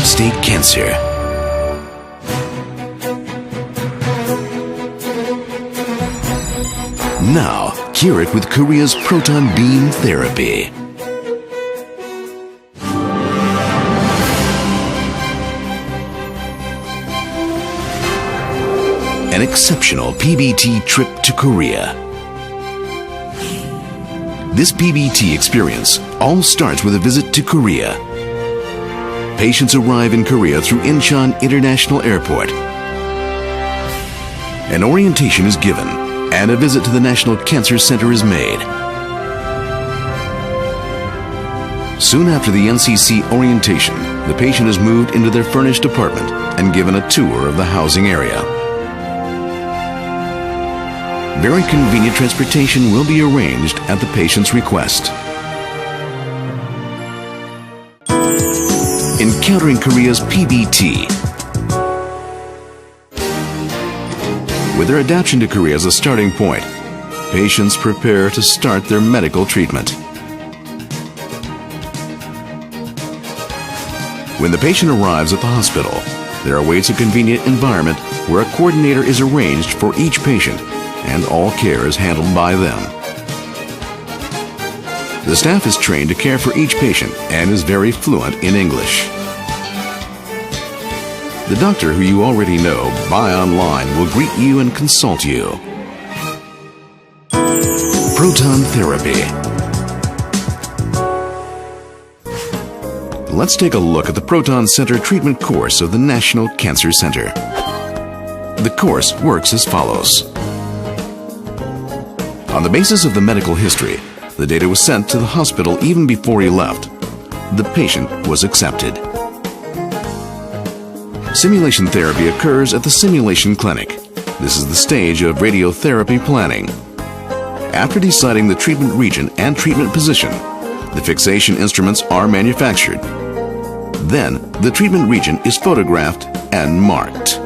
prostate cancer. Now, cure it with Korea's proton beam therapy. An exceptional PBT trip to Korea. This PBT experience all starts with a visit to Korea. Patients arrive in Korea through Incheon International Airport. An orientation is given and a visit to the National Cancer Center is made. Soon after the NCC orientation, the patient is moved into their furnished apartment and given a tour of the housing area. Very convenient transportation will be arranged at the patient's request. Encountering Korea's PBT. With their adaptation to Korea as a starting point, patients prepare to start their medical treatment. When the patient arrives at the hospital, there awaits a convenient environment where a coordinator is arranged for each patient, and all care is handled by them. The staff is trained to care for each patient and is very fluent in English. The doctor, who you already know, by online will greet you and consult you. Proton Therapy. Let's take a look at the Proton Center treatment course of the National Cancer Center. The course works as follows. On the basis of the medical history, the data was sent to the hospital even before he left. The patient was accepted. Simulation therapy occurs at the simulation clinic. This is the stage of radiotherapy planning. After deciding the treatment region and treatment position, the fixation instruments are manufactured. Then, the treatment region is photographed and marked.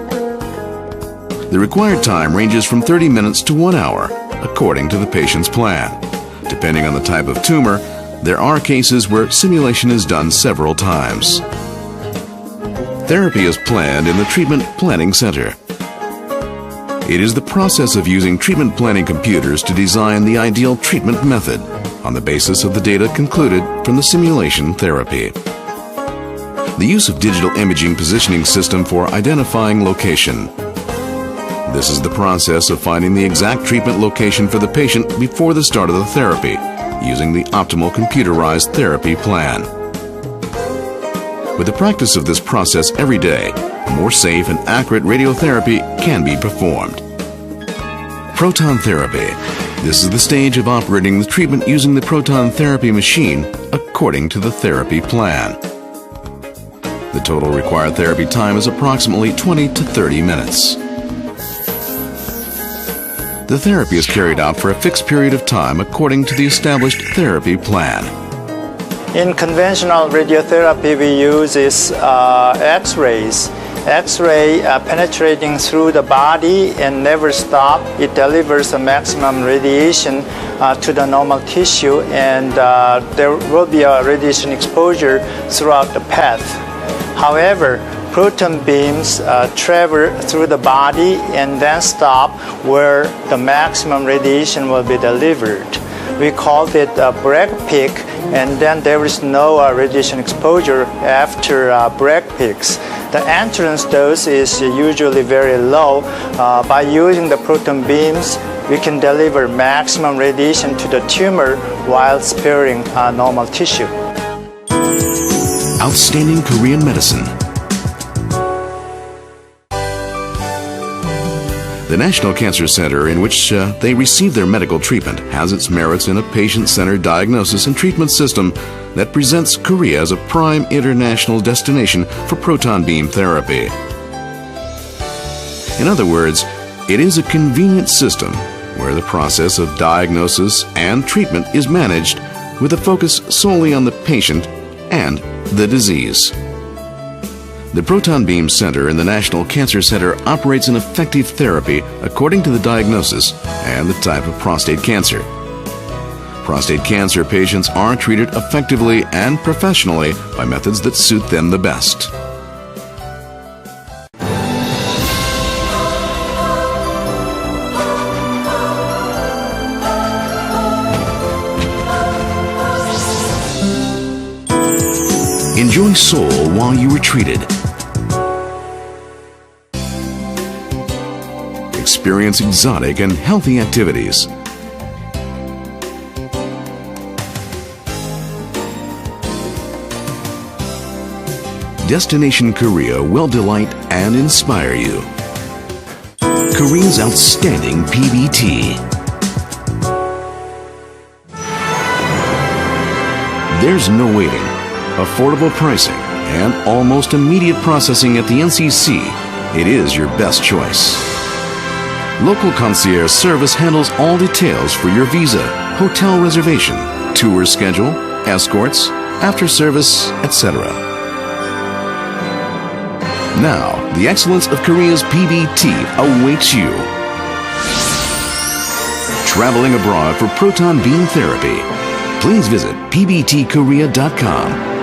The required time ranges from 30 minutes to 1 hour, according to the patient's plan. Depending on the type of tumor, there are cases where simulation is done several times. Therapy is planned in the Treatment Planning Center. It is the process of using treatment planning computers to design the ideal treatment method on the basis of the data concluded from the simulation therapy. The use of digital imaging positioning system for identifying location. This is the process of finding the exact treatment location for the patient before the start of the therapy, using the optimal computerized therapy plan. With the practice of this process every day, more safe and accurate radiotherapy can be performed. Proton Therapy. This is the stage of operating the treatment using the proton therapy machine according to the therapy plan. The total required therapy time is approximately 20 to 30 minutes. The therapy is carried out for a fixed period of time according to the established therapy plan. In conventional radiotherapy, we use X-rays. X-ray penetrating through the body and never stop. It delivers a maximum radiation to the normal tissue, and there will be a radiation exposure throughout the path. However, proton beams travel through the body and then stop where the maximum radiation will be delivered. We called it Bragg Peak, and then there is no radiation exposure after Bragg Peaks. The entrance dose is usually very low. By using the proton beams, we can deliver maximum radiation to the tumor while sparing normal tissue. Outstanding Korean medicine. The National Cancer Center, in which they receive their medical treatment, has its merits in a patient-centered diagnosis and treatment system that presents Korea as a prime international destination for proton beam therapy. In other words, it is a convenient system where the process of diagnosis and treatment is managed with a focus solely on the patient and the disease. The Proton Beam Center in the National Cancer Center operates an effective therapy according to the diagnosis and the type of prostate cancer. Prostate cancer patients are treated effectively and professionally by methods that suit them the best. Enjoy Seoul while you are treated. Experience exotic and healthy activities. Destination Korea will delight and inspire you. Korea's outstanding PBT. There's no waiting, affordable pricing, and almost immediate processing at the NCC. It is your best choice. Local concierge service handles all details for your visa, hotel reservation, tour schedule, escorts, after service, etc. Now, the excellence of Korea's PBT awaits you. Traveling abroad for proton beam therapy. Please visit pbtkorea.com.